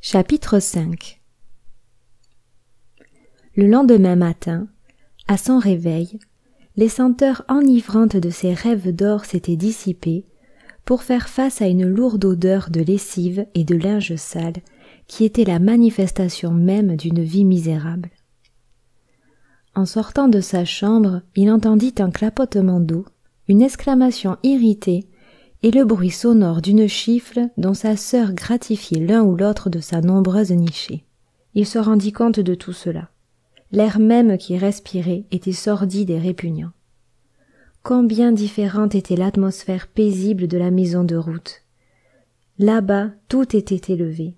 Chapitre 5. Le lendemain matin, à son réveil, les senteurs enivrantes de ses rêves d'or s'étaient dissipées pour faire face à une lourde odeur de lessive et de linge sale qui était la manifestation même d'une vie misérable. En sortant de sa chambre, il entendit un clapotement d'eau, une exclamation irritée et le bruit sonore d'une chiffle dont sa sœur gratifiait l'un ou l'autre de sa nombreuse nichée. Il se rendit compte de tout cela. L'air même qu'il respirait était sordide et répugnant. Combien différente était l'atmosphère paisible de la maison de Ruth. Là-bas, tout était élevé.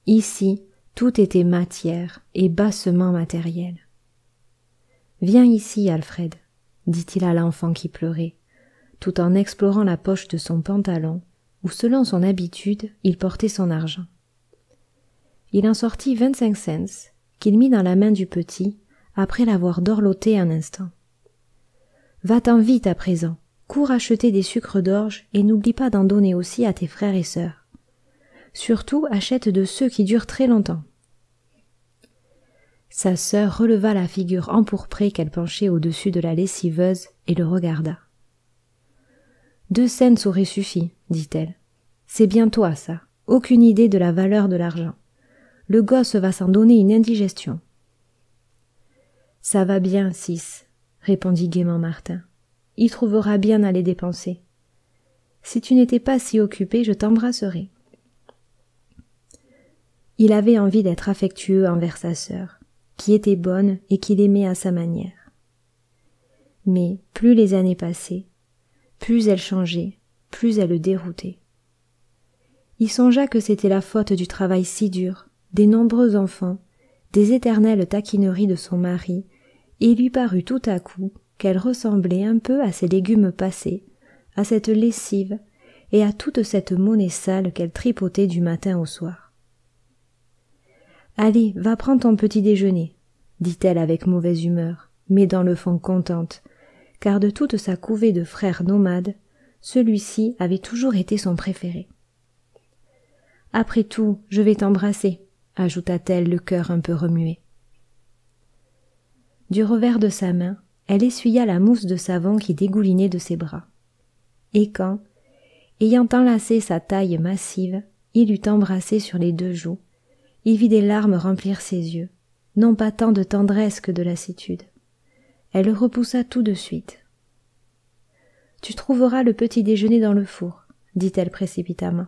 Ici, tout était matière et bassement matériel. « Viens ici, Alfred, » dit-il à l'enfant qui pleurait, tout en explorant la poche de son pantalon, où selon son habitude, il portait son argent. Il en sortit 25 cents, qu'il mit dans la main du petit, après l'avoir dorloté un instant. « Va-t'en vite à présent, cours acheter des sucres d'orge et n'oublie pas d'en donner aussi à tes frères et sœurs. Surtout achète de ceux qui durent très longtemps. » Sa sœur releva la figure empourprée qu'elle penchait au-dessus de la lessiveuse et le regarda. « 2 cents auraient suffi, dit-elle. C'est bien toi, ça. Aucune idée de la valeur de l'argent. Le gosse va s'en donner une indigestion. »« Ça va bien, 6, répondit gaiement Martin. Il trouvera bien à les dépenser. Si tu n'étais pas si occupé, je t'embrasserais. » Il avait envie d'être affectueux envers sa sœur, qui était bonne et qu'il aimait à sa manière. Mais plus les années passaient, plus elle changeait, plus elle le déroutait. Il songea que c'était la faute du travail si dur, des nombreux enfants, des éternelles taquineries de son mari, et il lui parut tout à coup qu'elle ressemblait un peu à ces légumes passés, à cette lessive et à toute cette monnaie sale qu'elle tripotait du matin au soir. « Allez, va prendre ton petit déjeuner, » dit-elle avec mauvaise humeur, mais dans le fond contente, car de toute sa couvée de frères nomades, celui-ci avait toujours été son préféré. « Après tout, je vais t'embrasser, » ajouta-t-elle le cœur un peu remué. Du revers de sa main, elle essuya la mousse de savon qui dégoulinait de ses bras. Et quand, ayant enlacé sa taille massive, il eut embrassé sur les 2 joues, il vit des larmes remplir ses yeux, non pas tant de tendresse que de lassitude. Elle le repoussa tout de suite. « Tu trouveras le petit déjeuner dans le four, » dit-elle précipitamment.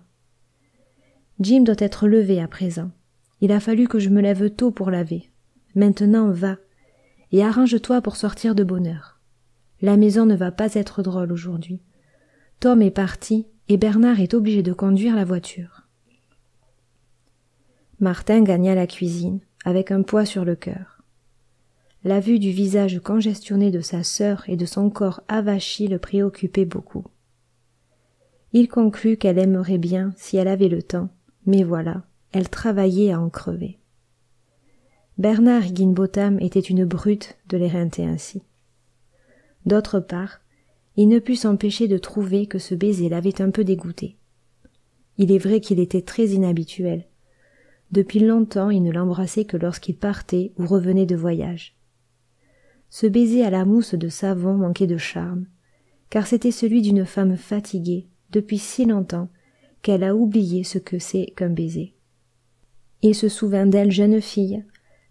« Jim doit être levé à présent. Il a fallu que je me lève tôt pour laver. Maintenant va, et arrange-toi pour sortir de bonne heure. La maison ne va pas être drôle aujourd'hui. Tom est parti et Bernard est obligé de conduire la voiture. » Martin gagna la cuisine, avec un poids sur le cœur. La vue du visage congestionné de sa sœur et de son corps avachi le préoccupait beaucoup. Il conclut qu'elle aimerait bien si elle avait le temps, mais voilà, elle travaillait à en crever. Bernard Higginbotham était une brute de l'éreinter ainsi. D'autre part, il ne put s'empêcher de trouver que ce baiser l'avait un peu dégoûté. Il est vrai qu'il était très inhabituel. Depuis longtemps, il ne l'embrassait que lorsqu'il partait ou revenait de voyage. Ce baiser à la mousse de savon manquait de charme, car c'était celui d'une femme fatiguée depuis si longtemps qu'elle a oublié ce que c'est qu'un baiser. Il se souvint d'elle jeune fille,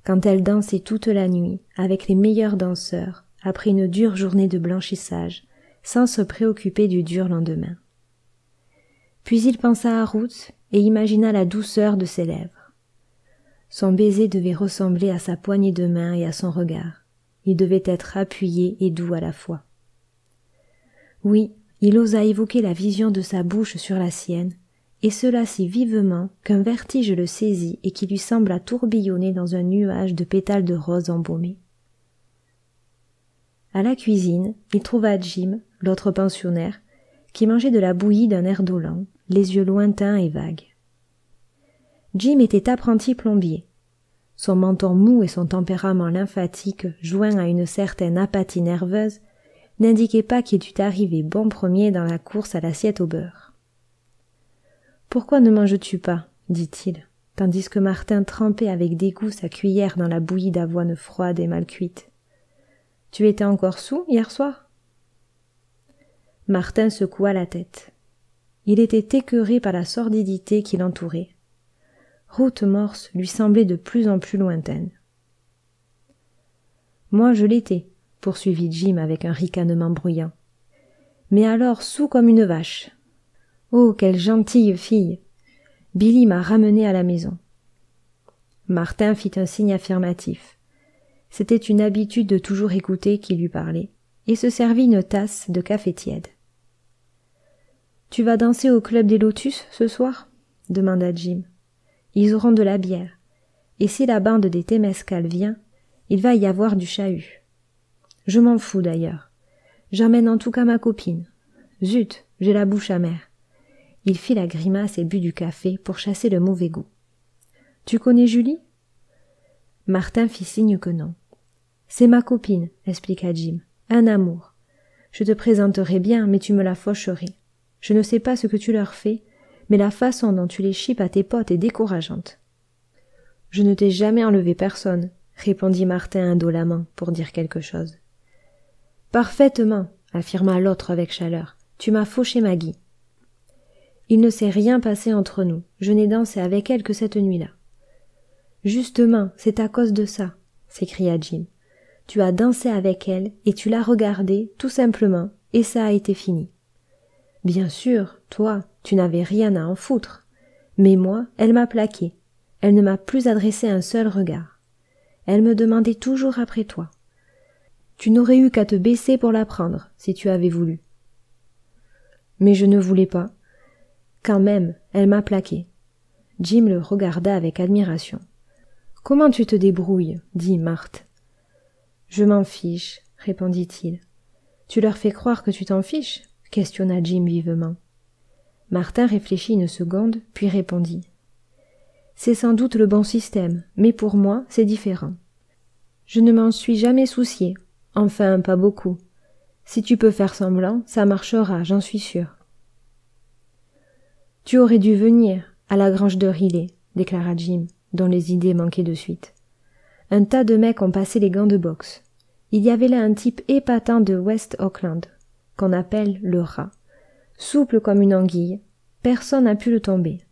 quand elle dansait toute la nuit avec les meilleurs danseurs après une dure journée de blanchissage, sans se préoccuper du dur lendemain. Puis il pensa à Ruth et imagina la douceur de ses lèvres. Son baiser devait ressembler à sa poignée de main et à son regard. Il devait être appuyé et doux à la fois. Oui, il osa évoquer la vision de sa bouche sur la sienne, et cela si vivement qu'un vertige le saisit et qui lui sembla tourbillonner dans un nuage de pétales de rose embaumés. À la cuisine, il trouva Jim, l'autre pensionnaire, qui mangeait de la bouillie d'un air dolent, les yeux lointains et vagues. Jim était apprenti plombier. Son menton mou et son tempérament lymphatique, joint à une certaine apathie nerveuse, n'indiquaient pas qu'il dût arriver bon premier dans la course à l'assiette au beurre. « Pourquoi ne manges-tu pas » dit-il. tandis que Martin trempait avec dégoût sa cuillère dans la bouillie d'avoine froide et mal cuite. « Tu étais encore saoul hier soir ?» Martin secoua la tête. Il était écœuré par la sordidité qui l'entourait. Ruth Morse lui semblait de plus en plus lointaine. « Moi je l'étais, » poursuivit Jim avec un ricanement bruyant. « Mais alors saoul comme une vache. Oh, quelle gentille fille! Billy m'a ramené à la maison. » Martin fit un signe affirmatif. C'était une habitude de toujours écouter qui lui parlait, et se servit une tasse de café tiède. « Tu vas danser au club des Lotus ce soir ?» demanda Jim. « Ils auront de la bière, et si la bande des Temescal vient, il va y avoir du chahut. Je m'en fous d'ailleurs. J'emmène en tout cas ma copine. Zut, j'ai la bouche amère. » Il fit la grimace et but du café pour chasser le mauvais goût. « Tu connais Julie ?» Martin fit signe que non. « C'est ma copine, » expliqua Jim. « Un amour. Je te présenterai bien, mais tu me la faucherais. Je ne sais pas ce que tu leur fais, mais la façon dont tu les chipes à tes potes est décourageante. »« Je ne t'ai jamais enlevé personne, » répondit Martin indolemment pour dire quelque chose. « Parfaitement, » affirma l'autre avec chaleur. « Tu m'as fauché Maggie. » « Il ne s'est rien passé entre nous. Je n'ai dansé avec elle que cette nuit-là. »« Justement, c'est à cause de ça, » s'écria Jim. « Tu as dansé avec elle et tu l'as regardée, tout simplement, et ça a été fini. Bien sûr, toi, tu n'avais rien à en foutre. Mais moi, elle m'a plaqué. Elle ne m'a plus adressé un seul regard. Elle me demandait toujours après toi. Tu n'aurais eu qu'à te baisser pour la prendre, si tu avais voulu. Mais je ne voulais pas. Quand même, elle m'a plaqué. » Jim le regarda avec admiration. « Comment tu te débrouilles ?» dit Marthe. « Je m'en fiche, » répondit-il. « Tu leur fais croire que tu t'en fiches ?» questionna Jim vivement. Martin réfléchit une seconde, puis répondit. « C'est sans doute le bon système, mais pour moi, c'est différent. Je ne m'en suis jamais soucié, enfin pas beaucoup. Si tu peux faire semblant, ça marchera, j'en suis sûr. » « Tu aurais dû venir à la grange de Riley, » déclara Jim, dont les idées manquaient de suite. Un tas de mecs ont passé les gants de boxe. Il y avait là un type épatant de West Auckland, qu'on appelle le rat. Souple comme une anguille, personne n'a pu le tomber.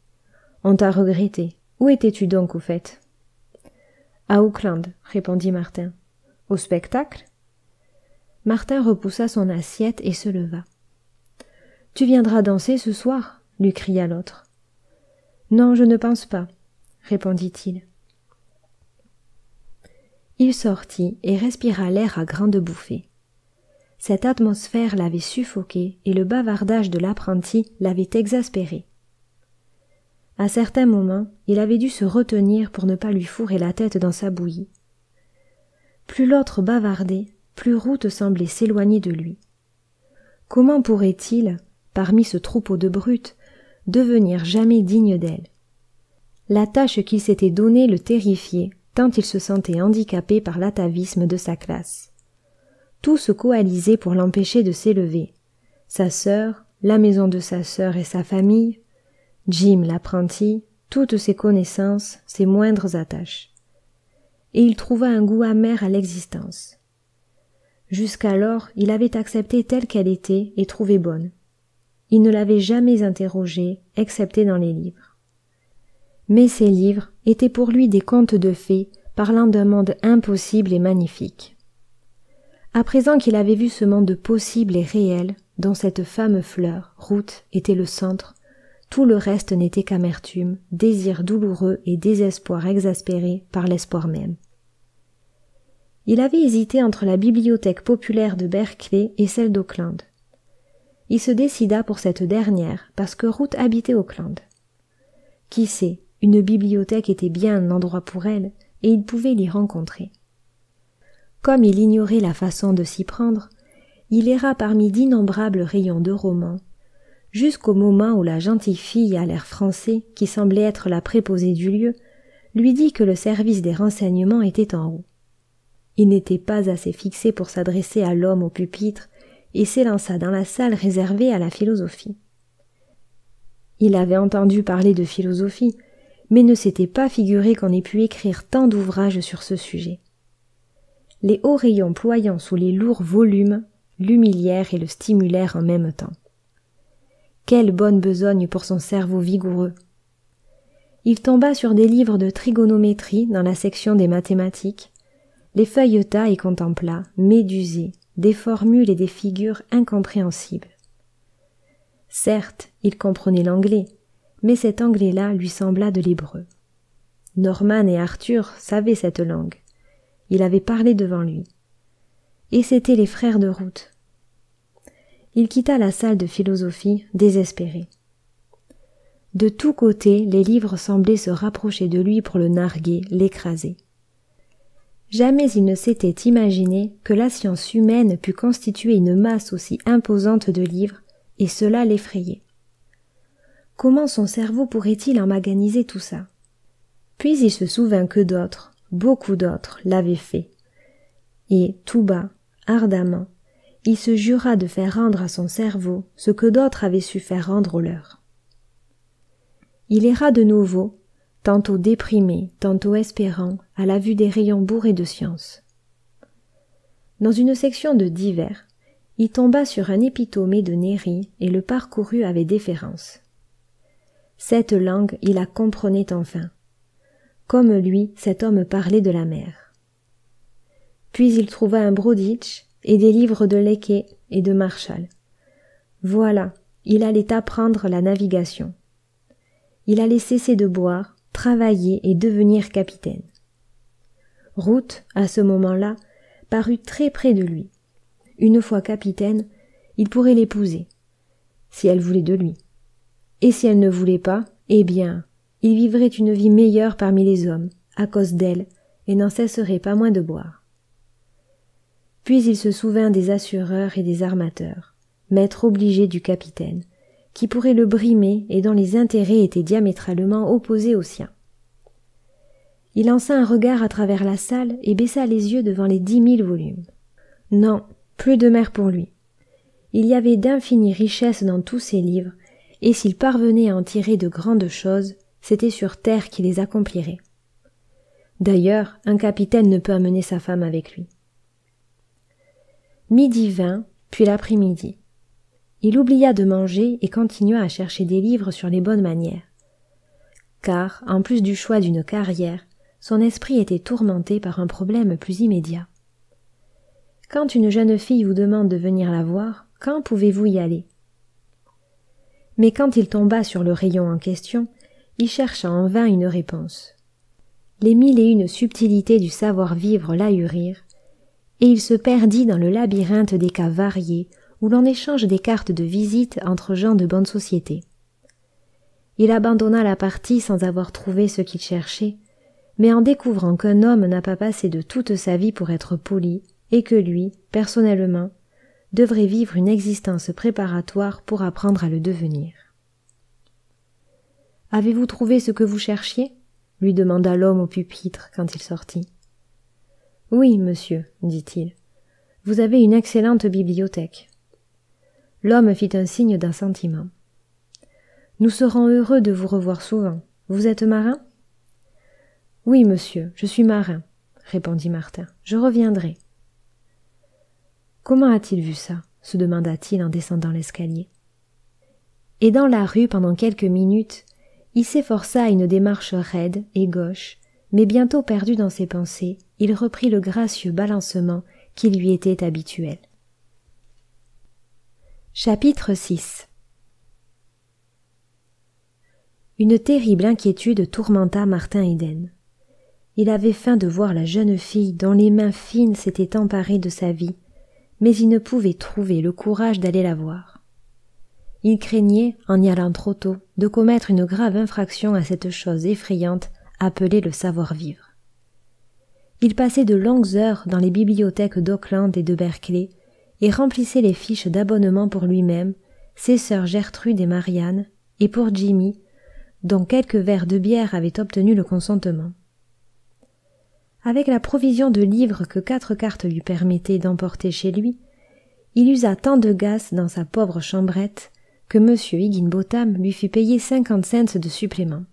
On t'a regretté. Où étais-tu donc au fait ? À Auckland, répondit Martin. Au spectacle ? Martin repoussa son assiette et se leva. Tu viendras danser ce soir ? Lui cria l'autre. Non, je ne pense pas, répondit-il. Il sortit et respira l'air à grandes bouffées. Cette atmosphère l'avait suffoqué et le bavardage de l'apprenti l'avait exaspéré. À certains moments, il avait dû se retenir pour ne pas lui fourrer la tête dans sa bouillie. Plus l'autre bavardait, plus Ruth semblait s'éloigner de lui. Comment pourrait-il, parmi ce troupeau de brutes, devenir jamais digne d'elle? La tâche qu'il s'était donnée le terrifiait, tant il se sentait handicapé par l'atavisme de sa classe. Tous coalisaient pour l'empêcher de s'élever. Sa sœur, la maison de sa sœur et sa famille, Jim l'apprenti, toutes ses connaissances, ses moindres attaches. Et il trouva un goût amer à l'existence. Jusqu'alors, il avait accepté telle qu'elle était et trouvé bonne. Il ne l'avait jamais interrogée, excepté dans les livres. Mais ces livres étaient pour lui des contes de fées parlant d'un monde impossible et magnifique. À présent qu'il avait vu ce monde possible et réel, dont cette femme fleur, Ruth, était le centre, tout le reste n'était qu'amertume, désir douloureux et désespoir exaspéré par l'espoir même. Il avait hésité entre la bibliothèque populaire de Berkeley et celle d'Auckland. Il se décida pour cette dernière parce que Ruth habitait Auckland. Qui sait, une bibliothèque était bien un endroit pour elle et il pouvait l'y rencontrer. Comme il ignorait la façon de s'y prendre, il erra parmi d'innombrables rayons de romans, jusqu'au moment où la gentille fille à l'air français, qui semblait être la préposée du lieu, lui dit que le service des renseignements était en haut. Il n'était pas assez fixé pour s'adresser à l'homme au pupitre et s'élança dans la salle réservée à la philosophie. Il avait entendu parler de philosophie, mais ne s'était pas figuré qu'on ait pu écrire tant d'ouvrages sur ce sujet. Les hauts rayons ployant sous les lourds volumes l'humilièrent et le stimulèrent en même temps. Quelle bonne besogne pour son cerveau vigoureux! Il tomba sur des livres de trigonométrie dans la section des mathématiques, les feuilleta et contempla, médusé, des formules et des figures incompréhensibles. Certes, il comprenait l'anglais, mais cet anglais-là lui sembla de l'hébreu. Norman et Arthur savaient cette langue. Il avait parlé devant lui. Et c'étaient les frères de route. Il quitta la salle de philosophie, désespéré. De tous côtés, les livres semblaient se rapprocher de lui pour le narguer, l'écraser. Jamais il ne s'était imaginé que la science humaine pût constituer une masse aussi imposante de livres, et cela l'effrayait. Comment son cerveau pourrait-il emmaganiser tout ça? Puis il se souvint que d'autres, beaucoup d'autres, l'avaient fait. Et, tout bas, ardemment, il se jura de faire rendre à son cerveau ce que d'autres avaient su faire rendre au leur. Il erra de nouveau, tantôt déprimé, tantôt espérant, à la vue des rayons bourrés de science. Dans une section de divers, il tomba sur un épitomé de Néri et le parcourut avec déférence. Cette langue, il la comprenait enfin. Comme lui, cet homme parlait de la mer. Puis il trouva un Broditch et des livres de Leckey et de Marshall. Voilà, il allait apprendre la navigation. Il allait cesser de boire, travailler et devenir capitaine. Ruth, à ce moment-là, parut très près de lui. Une fois capitaine, il pourrait l'épouser, si elle voulait de lui. Et si elle ne voulait pas, eh bien, il vivrait une vie meilleure parmi les hommes, à cause d'elle, et n'en cesserait pas moins de boire. Puis il se souvint des assureurs et des armateurs, maîtres obligés du capitaine, qui pourraient le brimer et dont les intérêts étaient diamétralement opposés aux siens. Il lança un regard à travers la salle et baissa les yeux devant les 10 000 volumes. Non, plus de mer pour lui. Il y avait d'infinies richesses dans tous ces livres, et s'il parvenait à en tirer de grandes choses, c'était sur terre qu'il les accomplirait. D'ailleurs, un capitaine ne peut amener sa femme avec lui. Midi vint, puis l'après-midi. Il oublia de manger et continua à chercher des livres sur les bonnes manières. Car, en plus du choix d'une carrière, son esprit était tourmenté par un problème plus immédiat. Quand une jeune fille vous demande de venir la voir, quand pouvez-vous y aller? Mais quand il tomba sur le rayon en question, il chercha en vain une réponse. Les 1001 subtilités du savoir-vivre l'ahurirent, et il se perdit dans le labyrinthe des cas variés où l'on échange des cartes de visite entre gens de bonne société. Il abandonna la partie sans avoir trouvé ce qu'il cherchait, mais en découvrant qu'un homme n'a pas passé de toute sa vie pour être poli, et que lui, personnellement, devrait vivre une existence préparatoire pour apprendre à le devenir. « Avez-vous trouvé ce que vous cherchiez ?» lui demanda l'homme au pupitre quand il sortit. « Oui, monsieur, dit-il. Vous avez une excellente bibliothèque. » L'homme fit un signe d'assentiment. « Nous serons heureux de vous revoir souvent. Vous êtes marin ?»« Oui, monsieur, je suis marin, » répondit Martin. « Je reviendrai. » Comment a-t-il vu ça? Se demanda-t-il en descendant l'escalier. Et dans la rue, pendant quelques minutes, il s'efforça à une démarche raide et gauche, mais bientôt perdu dans ses pensées, il reprit le gracieux balancement qui lui était habituel. Chapitre 6. Une terrible inquiétude tourmenta Martin Eden. Il avait faim de voir la jeune fille dont les mains fines s'étaient emparées de sa vie, mais il ne pouvait trouver le courage d'aller la voir. Il craignait, en y allant trop tôt, de commettre une grave infraction à cette chose effrayante appelée le savoir-vivre. Il passait de longues heures dans les bibliothèques d'Auckland et de Berkeley et remplissait les fiches d'abonnement pour lui-même, ses sœurs Gertrude et Marianne, et pour Jimmy, dont quelques verres de bière avaient obtenu le consentement. Avec la provision de livres que 4 cartes lui permettaient d'emporter chez lui, il usa tant de gaz dans sa pauvre chambrette que M. Higginbotham lui fit payer 50 cents de supplément.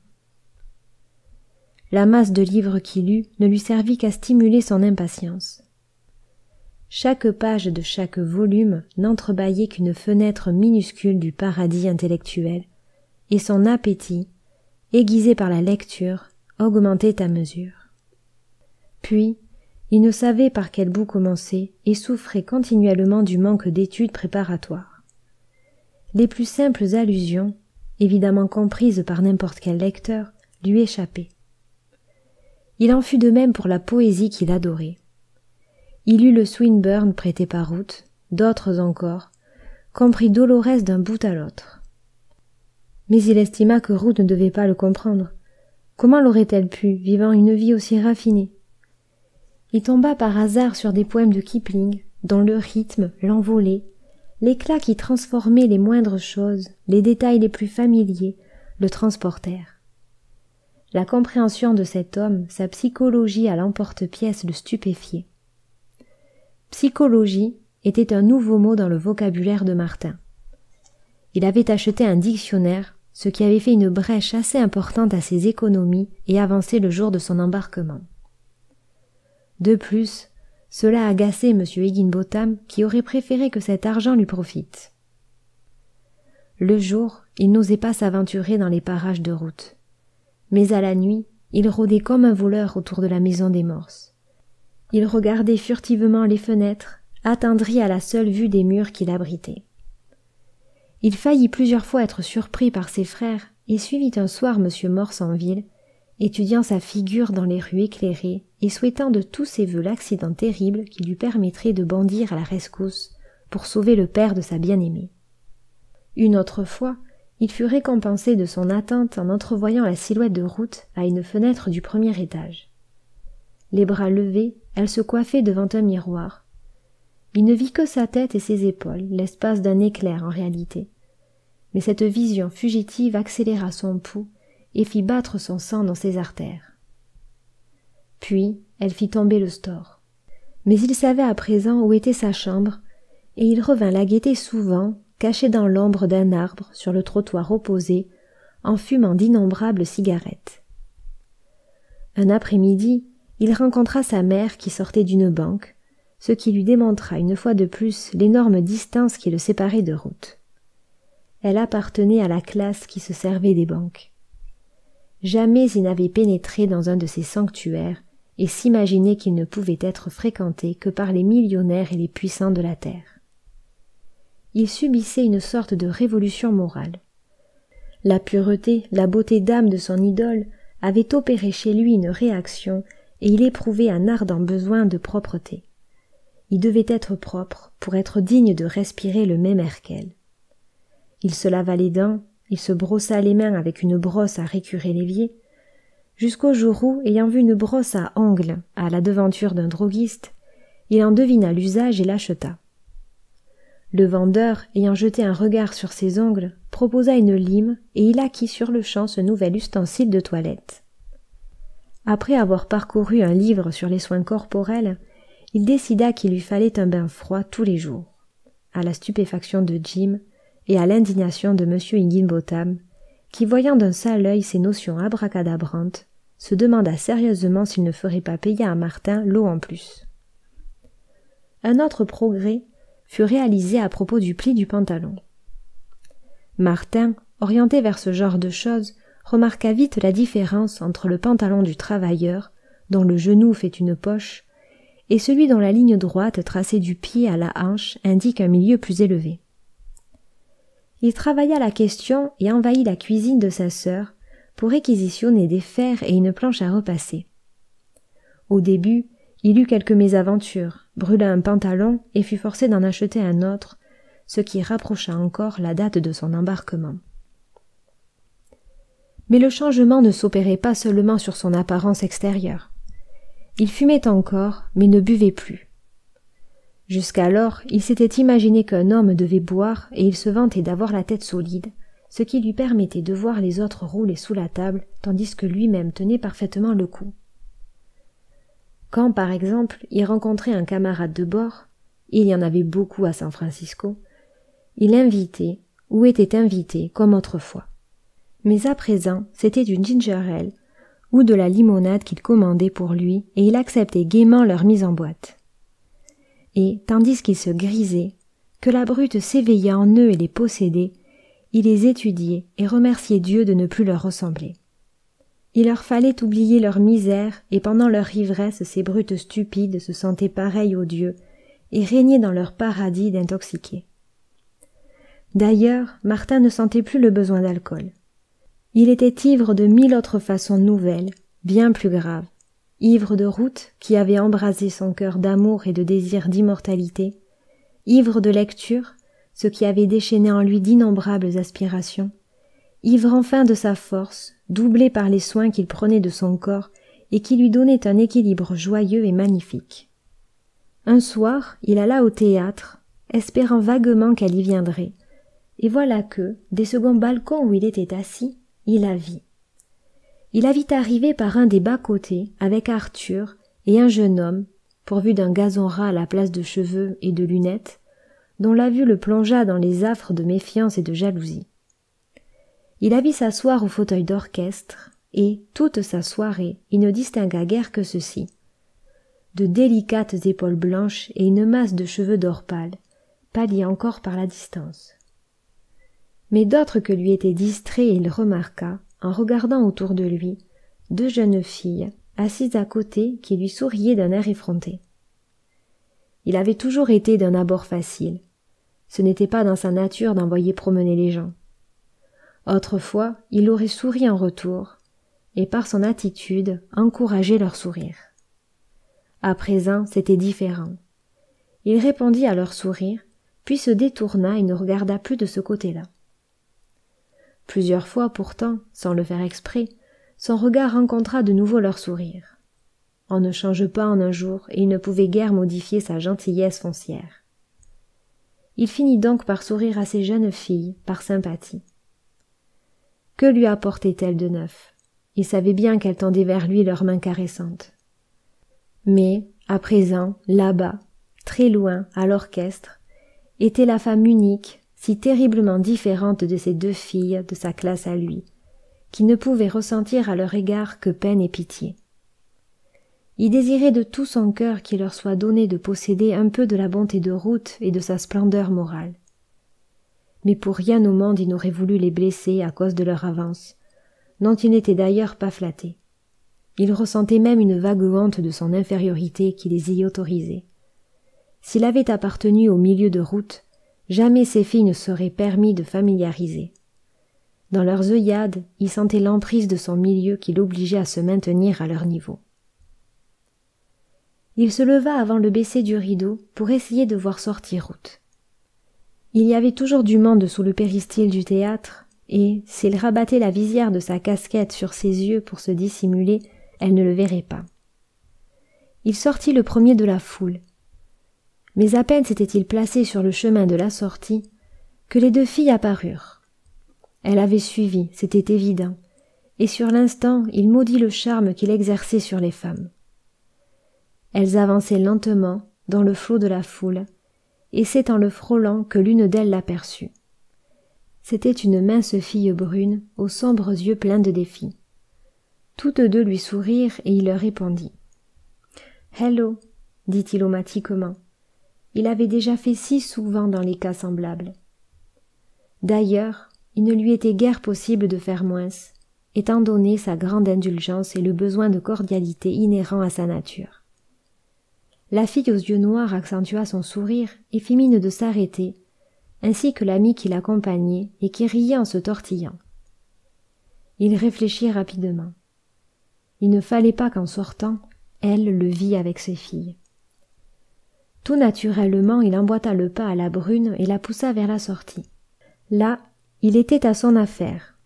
la masse de livres qu'il lut ne lui servit qu'à stimuler son impatience. Chaque page de chaque volume n'entrebâillait qu'une fenêtre minuscule du paradis intellectuel, et son appétit, aiguisé par la lecture, augmentait à mesure. Puis, il ne savait par quel bout commencer et souffrait continuellement du manque d'études préparatoires. Les plus simples allusions, évidemment comprises par n'importe quel lecteur, lui échappaient. Il en fut de même pour la poésie qu'il adorait. Il lut le Swinburne prêté par Root, d'autres encore, comprit Dolorès d'un bout à l'autre. Mais il estima que Root ne devait pas le comprendre. Comment l'aurait-elle pu, vivant une vie aussi raffinée? Il tomba par hasard sur des poèmes de Kipling, dont le rythme, l'envolée, l'éclat qui transformait les moindres choses, les détails les plus familiers, le transportèrent. La compréhension de cet homme, sa psychologie à l'emporte-pièce le stupéfiait. Psychologie était un nouveau mot dans le vocabulaire de Martin. Il avait acheté un dictionnaire, ce qui avait fait une brèche assez importante à ses économies et avancé le jour de son embarquement. De plus, cela agaçait M. Higginbotham qui aurait préféré que cet argent lui profite. Le jour, il n'osait pas s'aventurer dans les parages de route. Mais à la nuit, il rôdait comme un voleur autour de la maison des Morses. Il regardait furtivement les fenêtres, attendri à la seule vue des murs qui l'abritaient. Il faillit plusieurs fois être surpris par ses frères et suivit un soir M. Morse en ville, étudiant sa figure dans les rues éclairées et souhaitant de tous ses vœux l'accident terrible qui lui permettrait de bondir à la rescousse pour sauver le père de sa bien-aimée. Une autre fois, il fut récompensé de son attente en entrevoyant la silhouette de Root à une fenêtre du premier étage. Les bras levés, elle se coiffait devant un miroir. Il ne vit que sa tête et ses épaules, l'espace d'un éclair en réalité. Mais cette vision fugitive accéléra son pouls et fit battre son sang dans ses artères. Puis, elle fit tomber le store. Mais il savait à présent où était sa chambre, et il revint la guetter souvent, caché dans l'ombre d'un arbre sur le trottoir opposé, en fumant d'innombrables cigarettes. Un après-midi, il rencontra sa mère qui sortait d'une banque, ce qui lui démontra une fois de plus l'énorme distance qui le séparait de Root. Elle appartenait à la classe qui se servait des banques. Jamais il n'avait pénétré dans un de ces sanctuaires et s'imaginait qu'il ne pouvait être fréquenté que par les millionnaires et les puissants de la terre. Il subissait une sorte de révolution morale. La pureté, la beauté d'âme de son idole avaient opéré chez lui une réaction et il éprouvait un ardent besoin de propreté. Il devait être propre pour être digne de respirer le même air qu'elle. Il se lava les dents, il se brossa les mains avec une brosse à récurer l'évier, jusqu'au jour où, ayant vu une brosse à ongles à la devanture d'un droguiste, il en devina l'usage et l'acheta. Le vendeur, ayant jeté un regard sur ses ongles, proposa une lime et il acquit sur-le-champ ce nouvel ustensile de toilette. Après avoir parcouru un livre sur les soins corporels, il décida qu'il lui fallait un bain froid tous les jours, à la stupéfaction de Jim et à l'indignation de M. Higginbotham, qui, voyant d'un sale œil ces notions abracadabrantes, se demanda sérieusement s'il ne ferait pas payer à Martin l'eau en plus. Un autre progrès fut réalisé à propos du pli du pantalon. Martin, orienté vers ce genre de choses, remarqua vite la différence entre le pantalon du travailleur, dont le genou fait une poche, et celui dont la ligne droite tracée du pied à la hanche indique un milieu plus élevé. Il travailla la question et envahit la cuisine de sa sœur pour réquisitionner des fers et une planche à repasser. Au début, il eut quelques mésaventures, brûla un pantalon et fut forcé d'en acheter un autre, ce qui rapprocha encore la date de son embarquement. Mais le changement ne s'opérait pas seulement sur son apparence extérieure. Il fumait encore, mais ne buvait plus. Jusqu'alors, il s'était imaginé qu'un homme devait boire et il se vantait d'avoir la tête solide, ce qui lui permettait de voir les autres rouler sous la table tandis que lui-même tenait parfaitement le coup. Quand, par exemple, il rencontrait un camarade de bord, et il y en avait beaucoup à San Francisco, il invitait ou était invité comme autrefois. Mais à présent, c'était une ginger ale, ou de la limonade qu'ils commandaient pour lui, et il acceptait gaiement leur mise en boîte. Et, tandis qu'ils se grisaient, que la brute s'éveillait en eux et les possédait, il les étudiait et remerciait Dieu de ne plus leur ressembler. Il leur fallait oublier leur misère, et pendant leur ivresse ces brutes stupides se sentaient pareilles aux dieux, et régnaient dans leur paradis d'intoxiqués. D'ailleurs, Martin ne sentait plus le besoin d'alcool. Il était ivre de 1000 autres façons nouvelles, bien plus graves. Ivre de route, qui avait embrasé son cœur d'amour et de désir d'immortalité. Ivre de lecture, ce qui avait déchaîné en lui d'innombrables aspirations. Ivre enfin de sa force, doublée par les soins qu'il prenait de son corps et qui lui donnaient un équilibre joyeux et magnifique. Un soir, il alla au théâtre, espérant vaguement qu'elle y viendrait, et voilà que, des seconds balcons où il était assis, il la vit. Il la vit arriver par un des bas-côtés avec Arthur et un jeune homme, pourvu d'un gazon ras à la place de cheveux et de lunettes, dont la vue le plongea dans les affres de méfiance et de jalousie. Il la vit s'asseoir au fauteuil d'orchestre, et, toute sa soirée, il ne distingua guère que ceci. De délicates épaules blanches et une masse de cheveux d'or pâle, pâlis encore par la distance. Mais d'autres que lui étaient distraits il remarqua, en regardant autour de lui, 2 jeunes filles, assises à côté, qui lui souriaient d'un air effronté. Il avait toujours été d'un abord facile. Ce n'était pas dans sa nature d'envoyer promener les gens. Autrefois, il aurait souri en retour, et par son attitude, encouragé leur sourire. À présent, c'était différent. Il répondit à leur sourire, puis se détourna et ne regarda plus de ce côté-là. Plusieurs fois pourtant, sans le faire exprès, son regard rencontra de nouveau leur sourire. On ne change pas en un jour, et il ne pouvait guère modifier sa gentillesse foncière. Il finit donc par sourire à ces jeunes filles, par sympathie. Que lui apportaient-elles de neuf? Il savait bien qu'elles tendaient vers lui leurs mains caressantes. Mais, à présent, là-bas, très loin, à l'orchestre, était la femme unique, si terriblement différente de ces 2 filles de sa classe à lui, qui ne pouvait ressentir à leur égard que peine et pitié. Il désirait de tout son cœur qu'il leur soit donné de posséder un peu de la bonté de Ruth et de sa splendeur morale. Mais pour rien au monde il n'aurait voulu les blesser à cause de leur avance, dont il n'était d'ailleurs pas flatté. Il ressentait même une vague honte de son infériorité qui les y autorisait. S'il avait appartenu au milieu de Ruth, jamais ces filles ne seraient permis de familiariser. Dans leurs œillades, il sentait l'emprise de son milieu qui l'obligeait à se maintenir à leur niveau. Il se leva avant le baisser du rideau pour essayer de voir sortir Ruth. Il y avait toujours du monde sous le péristyle du théâtre, et, s'il rabattait la visière de sa casquette sur ses yeux pour se dissimuler, elle ne le verrait pas. Il sortit le premier de la foule. Mais à peine s'était-il placé sur le chemin de la sortie que les 2 filles apparurent. Elle avait suivi, c'était évident, et sur l'instant il maudit le charme qu'il exerçait sur les femmes. Elles avançaient lentement dans le flot de la foule, et c'est en le frôlant que l'une d'elles l'aperçut. C'était une mince fille brune, aux sombres yeux pleins de défi. Toutes 2 lui sourirent et il leur répondit. « Hello » dit-il automatiquement. Il avait déjà fait si souvent dans les cas semblables. D'ailleurs, il ne lui était guère possible de faire moins, étant donné sa grande indulgence et le besoin de cordialité inhérent à sa nature. La fille aux yeux noirs accentua son sourire et fit mine de s'arrêter, ainsi que l'ami qui l'accompagnait et qui riait en se tortillant. Il réfléchit rapidement. Il ne fallait pas qu'en sortant, elle le vît avec ses filles. Tout naturellement, il emboîta le pas à la brune et la poussa vers la sortie. Là, il était à son affaire.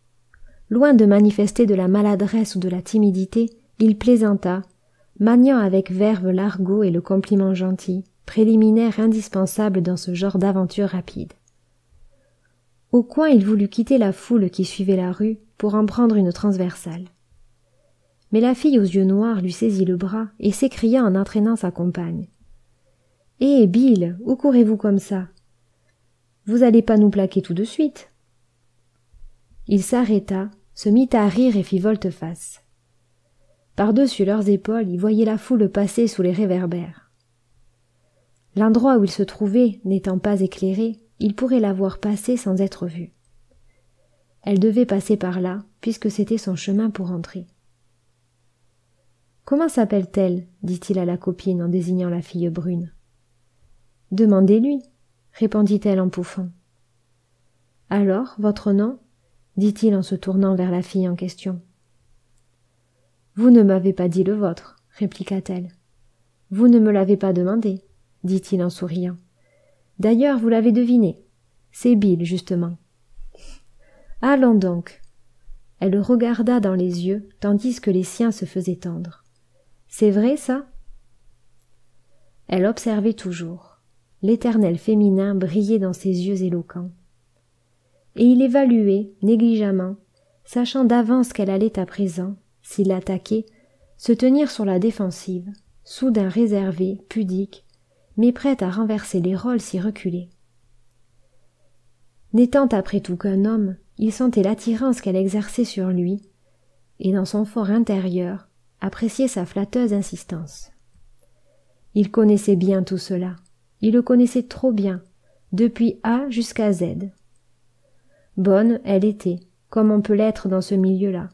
Loin de manifester de la maladresse ou de la timidité, il plaisanta, maniant avec verve l'argot et le compliment gentil, préliminaire indispensable dans ce genre d'aventure rapide. Au coin, il voulut quitter la foule qui suivait la rue pour en prendre une transversale. Mais la fille aux yeux noirs lui saisit le bras et s'écria en entraînant sa compagne. « Eh, Bill, où courez-vous comme ça? Vous allez pas nous plaquer tout de suite ?» Il s'arrêta, se mit à rire et fit volte-face. Par-dessus leurs épaules, ils voyaient la foule passer sous les réverbères. L'endroit où ils se trouvaient n'étant pas éclairé, ils pourraient la voir passer sans être vus. Elle devait passer par là, puisque c'était son chemin pour entrer. « Comment s'appelle-t-elle » dit-il à la copine en désignant la fille brune. « Demandez-lui, » répondit-elle en pouffant. « Alors, votre nom » dit-il en se tournant vers la fille en question. « Vous ne m'avez pas dit le vôtre, » répliqua-t-elle. « Vous ne me l'avez pas demandé, » dit-il en souriant. « D'ailleurs, vous l'avez deviné. C'est Bill, justement. »« Allons donc. » Elle le regarda dans les yeux, tandis que les siens se faisaient tendre. « C'est vrai, ça ?» Elle observait toujours. L'éternel féminin brillait dans ses yeux éloquents. Et il évaluait, négligemment, sachant d'avance qu'elle allait à présent, s'il l'attaquait, se tenir sur la défensive, soudain réservée, pudique, mais prête à renverser les rôles s'y reculait. N'étant après tout qu'un homme, il sentait l'attirance qu'elle exerçait sur lui, et dans son fort intérieur, appréciait sa flatteuse insistance. Il connaissait bien tout cela, il le connaissait trop bien, depuis A jusqu'à Z. Bonne, elle était, comme on peut l'être dans ce milieu-là,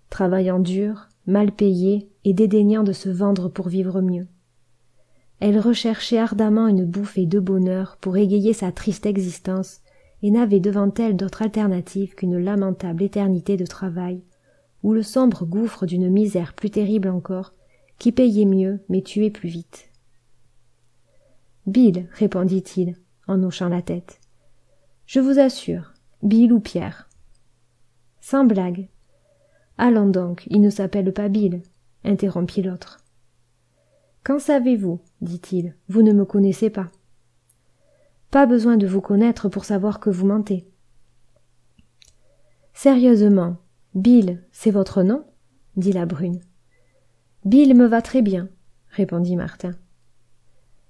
travaillant dur, mal payée et dédaignant de se vendre pour vivre mieux. Elle recherchait ardemment une bouffée de bonheur pour égayer sa triste existence et n'avait devant elle d'autre alternative qu'une lamentable éternité de travail, ou le sombre gouffre d'une misère plus terrible encore, qui payait mieux mais tuait plus vite. « Bill, » répondit-il, en hochant la tête. « Je vous assure, Bill ou Pierre. »« Sans blague. »« Allons donc, il ne s'appelle pas Bill, » interrompit l'autre. « Qu'en savez-vous » dit-il. « Vous ne me connaissez pas. »« Pas besoin de vous connaître pour savoir que vous mentez. »« Sérieusement, Bill, c'est votre nom » dit la brune. « Bill me va très bien, » répondit Martin.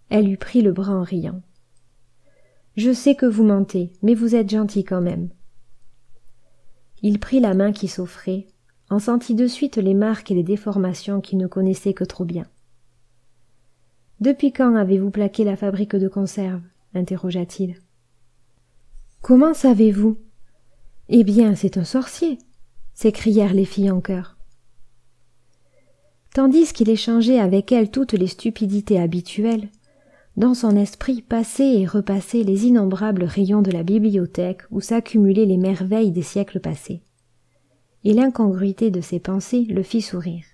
Elle lui prit le bras en riant. « Je sais que vous mentez, mais vous êtes gentil quand même. » Il prit la main qui s'offrait, en sentit de suite les marques et les déformations qu'il ne connaissait que trop bien. « Depuis quand avez-vous plaqué la fabrique de conserves » interrogea-t-il. « Comment savez-vous ?»« Eh bien, c'est un sorcier !» s'écrièrent les filles en chœur. Tandis qu'il échangeait avec elles toutes les stupidités habituelles, dans son esprit passaient et repassaient les innombrables rayons de la bibliothèque où s'accumulaient les merveilles des siècles passés. Et l'incongruité de ses pensées le fit sourire.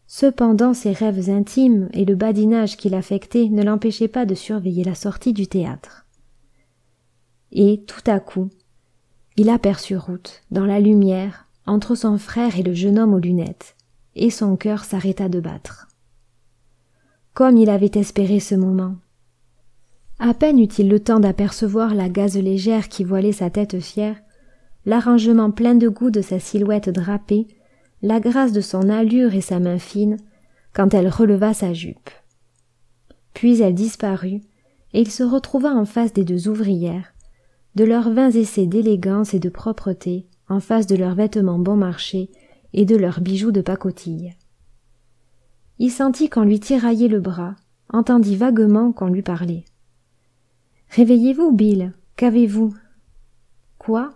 Cependant, ses rêves intimes et le badinage qu'il affectait ne l'empêchaient pas de surveiller la sortie du théâtre. Et, tout à coup, il aperçut Ruth, dans la lumière, entre son frère et le jeune homme aux lunettes, et son cœur s'arrêta de battre. Comme il avait espéré ce moment. À peine eut-il le temps d'apercevoir la gaze légère qui voilait sa tête fière, l'arrangement plein de goût de sa silhouette drapée, la grâce de son allure et sa main fine, quand elle releva sa jupe. Puis elle disparut, et il se retrouva en face des deux ouvrières, de leurs vains essais d'élégance et de propreté, en face de leurs vêtements bon marché et de leurs bijoux de pacotille. Il sentit qu'on lui tiraillait le bras, entendit vaguement qu'on lui parlait. « Réveillez-vous, Bill, qu'avez-vous »« Quoi ?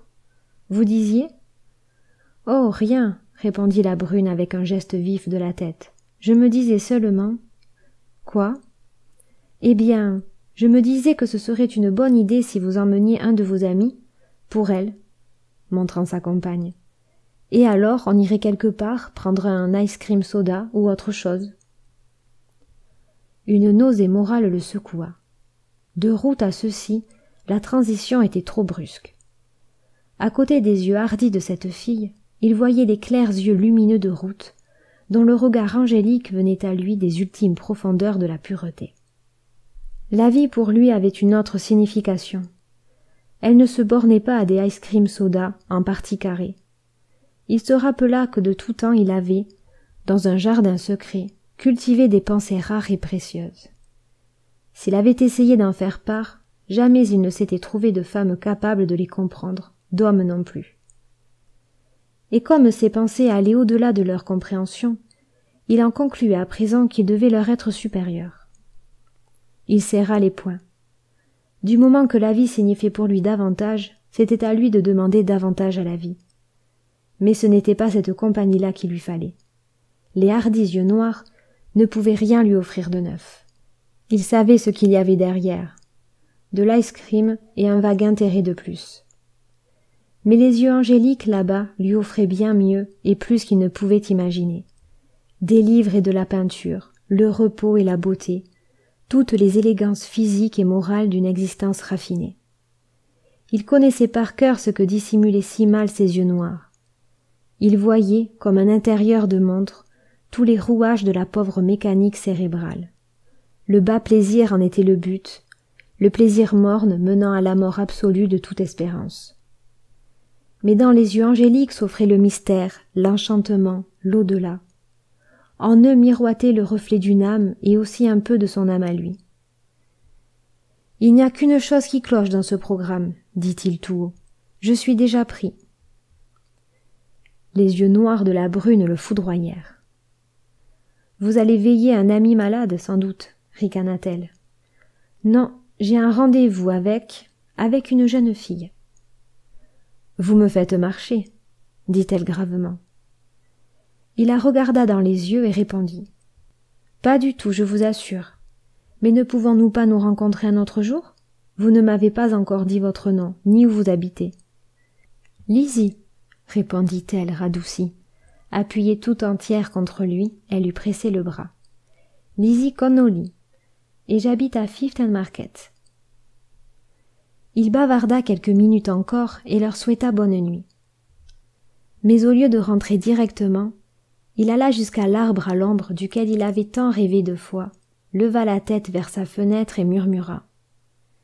Vous disiez ?»« Oh, rien, » répondit la brune avec un geste vif de la tête. « Je me disais seulement... »« Quoi ? » ?»« Eh bien, je me disais que ce serait une bonne idée si vous emmeniez un de vos amis, pour elle, montrant sa compagne. Et alors on irait quelque part prendre un ice cream soda ou autre chose. » Une nausée morale le secoua. De Ruth à ceci, la transition était trop brusque. À côté des yeux hardis de cette fille, il voyait les clairs yeux lumineux de Ruth, dont le regard angélique venait à lui des ultimes profondeurs de la pureté. La vie pour lui avait une autre signification. Elle ne se bornait pas à des ice cream soda en parties carrées. Il se rappela que de tout temps il avait, dans un jardin secret, cultivé des pensées rares et précieuses. S'il avait essayé d'en faire part, jamais il ne s'était trouvé de femme capable de les comprendre, d'homme non plus. et comme ses pensées allaient au-delà de leur compréhension, il en concluait à présent qu'il devait leur être supérieur. Il serra les poings. Du moment que la vie signifiait pour lui davantage, c'était à lui de demander davantage à la vie. Mais ce n'était pas cette compagnie-là qu'il lui fallait. Les hardis yeux noirs ne pouvaient rien lui offrir de neuf. Il savait ce qu'il y avait derrière, de l'ice-cream et un vague intérêt de plus. Mais les yeux angéliques là-bas lui offraient bien mieux et plus qu'il ne pouvait imaginer. Des livres et de la peinture, le repos et la beauté, toutes les élégances physiques et morales d'une existence raffinée. Il connaissait par cœur ce que dissimulaient si mal ses yeux noirs. Il voyait, comme un intérieur de montre, tous les rouages de la pauvre mécanique cérébrale. Le bas plaisir en était le but, le plaisir morne menant à la mort absolue de toute espérance. Mais dans les yeux angéliques s'offrait le mystère, l'enchantement, l'au-delà. En eux miroitait le reflet d'une âme et aussi un peu de son âme à lui. « Il n'y a qu'une chose qui cloche dans ce programme, dit-il tout haut. Je suis déjà pris. » Les yeux noirs de la brune le foudroyèrent. « Vous allez veiller un ami malade, sans doute, ricana-t-elle. Non, j'ai un rendez-vous avec une jeune fille. » Vous me faites marcher, dit-elle gravement. Il la regarda dans les yeux et répondit. Pas du tout, je vous assure. Mais ne pouvons-nous pas nous rencontrer un autre jour? Vous ne m'avez pas encore dit votre nom, ni où vous habitez. Lizzie, répondit-elle radoucie. Appuyée tout entière contre lui, elle lui pressait le bras. Lizzie Connolly, et j'habite à Fifth and Market. Il bavarda quelques minutes encore et leur souhaita bonne nuit. Mais au lieu de rentrer directement, il alla jusqu'à l'arbre à l'ombre duquel il avait tant rêvé de fois, leva la tête vers sa fenêtre et murmura.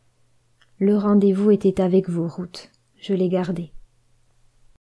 « Le rendez-vous était avec vous, Ruth. Je l'ai gardé. »